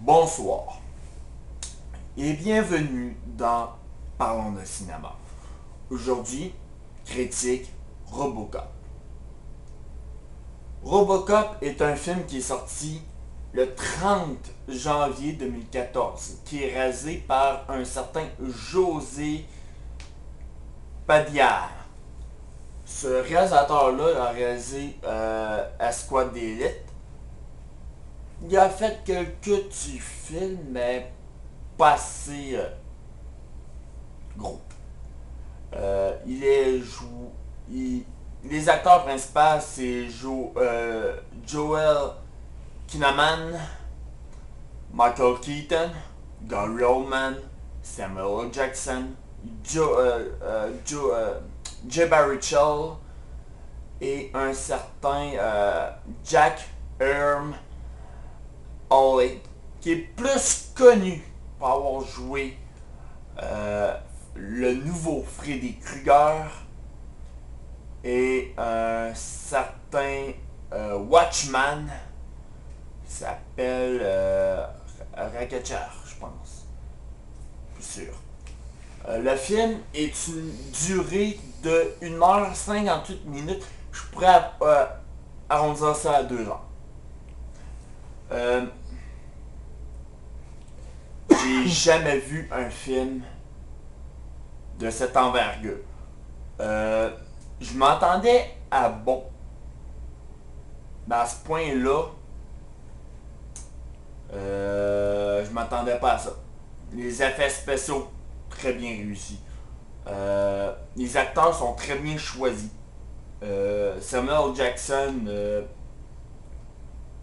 Bonsoir et bienvenue dans Parlons de cinéma. Aujourd'hui, critique Robocop. Robocop est un film qui est sorti le 30 janvier 2014, qui est réalisé par un certain José Padilla. Ce réalisateur-là a réalisé Escouade d'élite. Il a fait quelques petits films, mais pas assez gros. Il est les acteurs principaux, c'est Joel Kinnaman, Michael Keaton, Gary Oldman, Samuel L. Jackson, Jay Baruchel et un certain Jack Earl Haley, qui est plus connu pour avoir joué le nouveau Freddy Krueger et un certain Watchman qui s'appelle Rakacher, je pense. Plus sûr. Le film est une durée de 1h58. Je pourrais arrondir ça à 2 heures. J'ai jamais vu un film de cette envergure. Je m'entendais à bon. Mais à ce point-là, je m'attendais pas à ça. Les effets spéciaux, très bien réussis. Les acteurs sont très bien choisis. Samuel Jackson,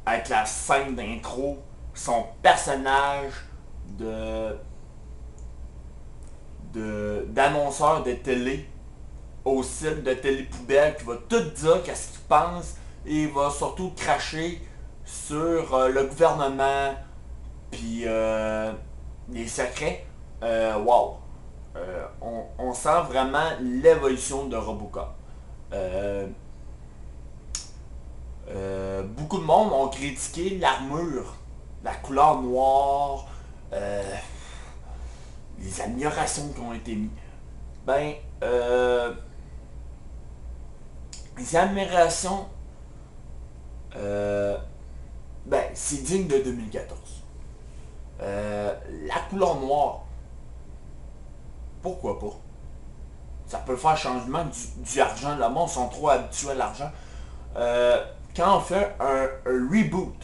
avec la scène d'intro, son personnage d'annonceur de télé au site de télé-poubelle qui va tout dire qu'est-ce qu'il pense et il va surtout cracher sur le gouvernement puis les secrets. Wow! On sent vraiment l'évolution de Robocop. Beaucoup de monde ont critiqué l'armure, la couleur noire, les améliorations qui ont été mises. Ben, les améliorations, c'est digne de 2014. La couleur noire, pourquoi pas? Ça peut faire changement du argent. Le monde sont trop habitués à l'argent. Quand on fait un reboot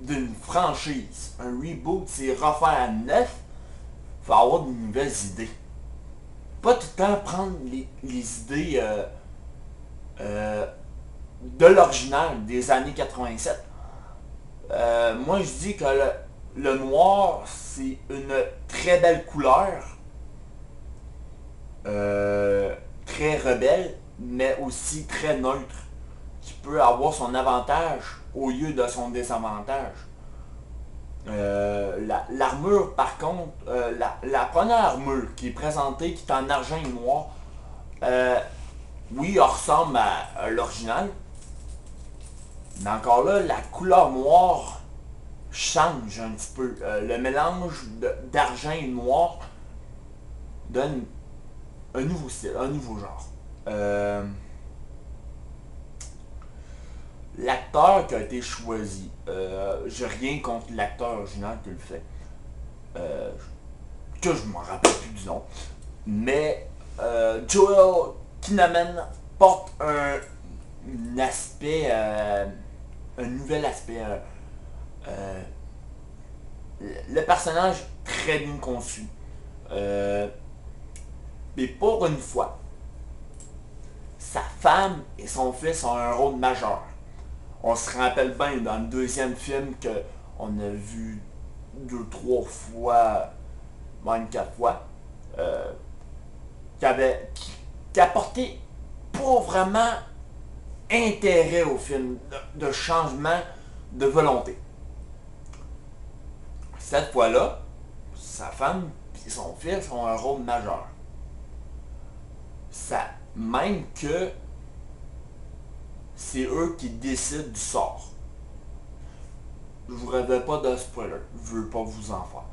d'une franchise, un reboot, c'est refaire à neuf, il faut avoir de nouvelles idées. Pas tout le temps prendre les idées de l'original des années 87. Moi, je dis que le noir, c'est une très belle couleur, très rebelle, mais aussi très neutre, qui peut avoir son avantage au lieu de son désavantage. L'armure, par contre, la première armure qui est présentée, qui est en argent et noir, oui, elle ressemble à l'original, mais encore là, la couleur noire change un petit peu. Le mélange d'argent et noir donne un nouveau style, un nouveau genre. L'acteur qui a été choisi, j'ai rien contre l'acteur original qui le fait, que je m'en rappelle plus du nom, mais Joel Kinnaman porte un aspect, un nouvel aspect. Le personnage très bien conçu. Mais pour une fois, sa femme et son fils ont un rôle majeur. On se rappelle bien dans le deuxième film que on a vu 2, 3 fois, même 4 fois, qui apportait pas vraiment intérêt au film, de changement de volonté. Cette fois-là, sa femme et son fils ont un rôle majeur. Ça, même que c'est eux qui décident du sort. je vous révèle pas de spoiler. Je veux pas vous en faire.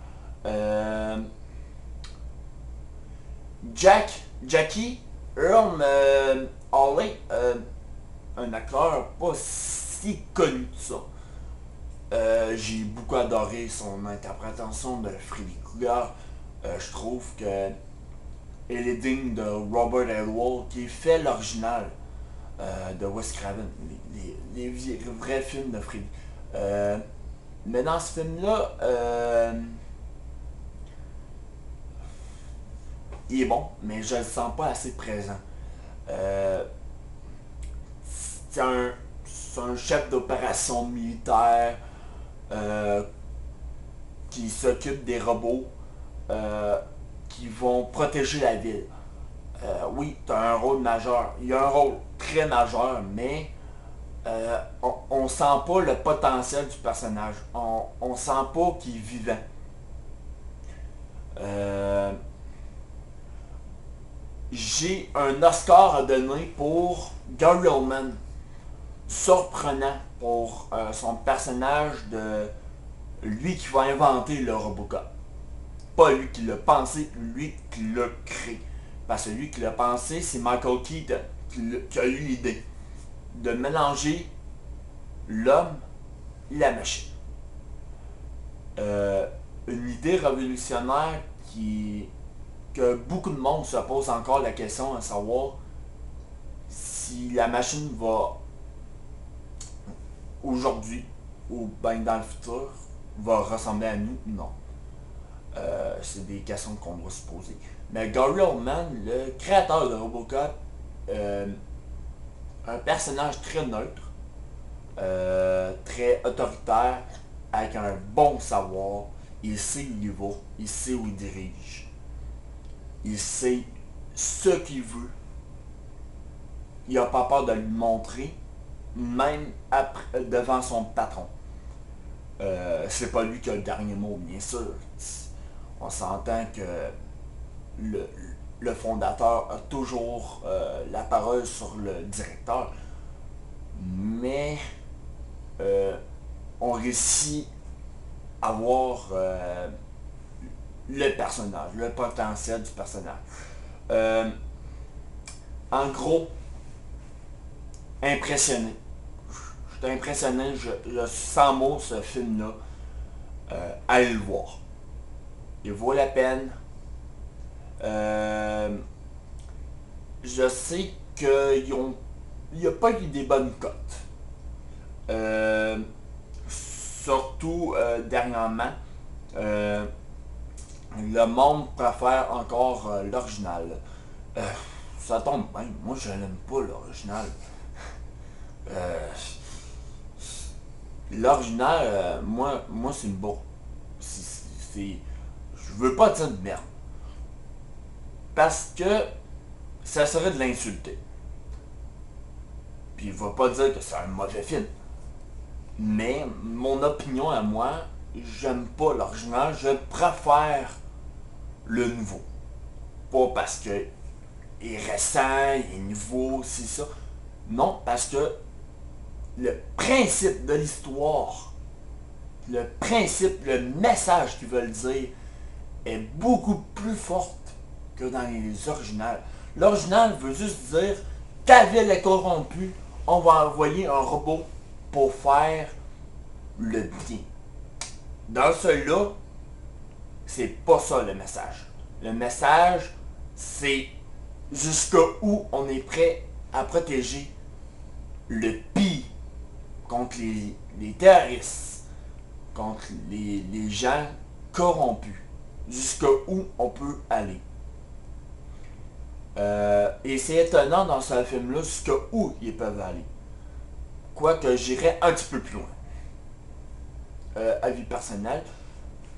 Jackie Earl Haley, un acteur pas si connu que ça. J'ai beaucoup adoré son interprétation de Freddy Krueger. Je trouve que elle est digne de Robert Elwell qui fait l'original de Wes Craven, les vrais films de Freddy. Mais dans ce film-là, il est bon, mais je le sens pas assez présent. Euh, c'est un chef d'opération militaire euh, qui s'occupe des robots qui vont protéger la ville. Oui, tu as un rôle majeur. Il y a un rôle très majeur, mais on sent pas le potentiel du personnage. On sent pas qu'il est vivant. Euh, J'ai un Oscar à donner pour Gary Oldman. Surprenant pour son personnage de lui qui va inventer le Robocop. Pas lui qui l'a pensé, lui qui l'a créé. Parce que lui qui l'a pensé, c'est Michael Keaton qui a eu l'idée de mélanger l'homme et la machine. Une idée révolutionnaire que beaucoup de monde se pose encore la question à savoir si la machine va aujourd'hui ou bien dans le futur va ressembler à nous ou non. C'est des questions qu'on doit se poser. Mais Gary Oldman, le créateur de Robocop, un personnage très neutre, très autoritaire, avec un bon savoir, il sait où il va, il sait où il dirige, il sait ce qu'il veut, il n'a pas peur de le montrer, même devant son patron. C'est pas lui qui a le dernier mot, bien sûr. On s'entend que le fondateur a toujours la parole sur le directeur, mais on réussit à voir le personnage, le potentiel du personnage. En gros, impressionné. J'étais impressionné, je suis sans mots ce film-là. Allez le voir. Il vaut la peine. Je sais qu'il n'y a pas eu des bonnes cotes. Surtout dernièrement. Le monde préfère encore l'original. Ça tombe bien. Moi, je n'aime pas l'original. L'original, moi c'est une bourre. Je veux pas dire de merde. Parce que ça serait de l'insulter. Puis il va pas dire que c'est un mauvais film. Mais mon opinion à moi, j'aime pas l'original, je préfère le nouveau. Pas parce que il est récent, il est nouveau, c'est ça. Non, parce que le principe de l'histoire, le principe, le message qu'ils veulent dire est beaucoup plus forte que dans les originales. L'original veut juste dire ta ville est corrompue, on va envoyer un robot pour faire le bien. Dans celui-là, c'est pas ça le message. Le message, c'est jusqu'où on est prêt à protéger le pays contre les terroristes, contre les gens corrompus. Jusqu'où on peut aller. Et c'est étonnant dans ce film-là jusqu'où ils peuvent aller. Quoique j'irais un petit peu plus loin. Avis personnel.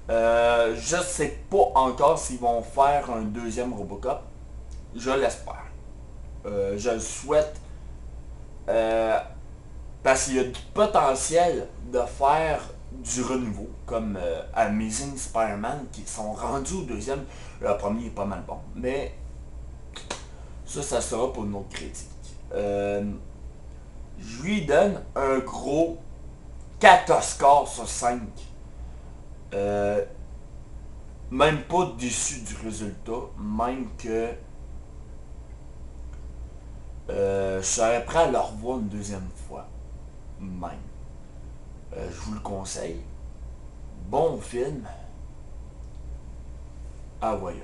Je sais pas encore s'ils vont faire un deuxième Robocop. Je l'espère. Je le souhaite. Parce qu'il y a du potentiel de faire du renouveau. Comme Amazing Spider-Man qui sont rendus au deuxième. Le premier est pas mal bon. Mais ça sera pour une autre critique. Je lui donne un gros 4 Oscars sur 5. Même pas déçu du résultat, même que je serais prêt à le revoir une deuxième fois. Même. Je vous le conseille. Bon film. Ah ouais.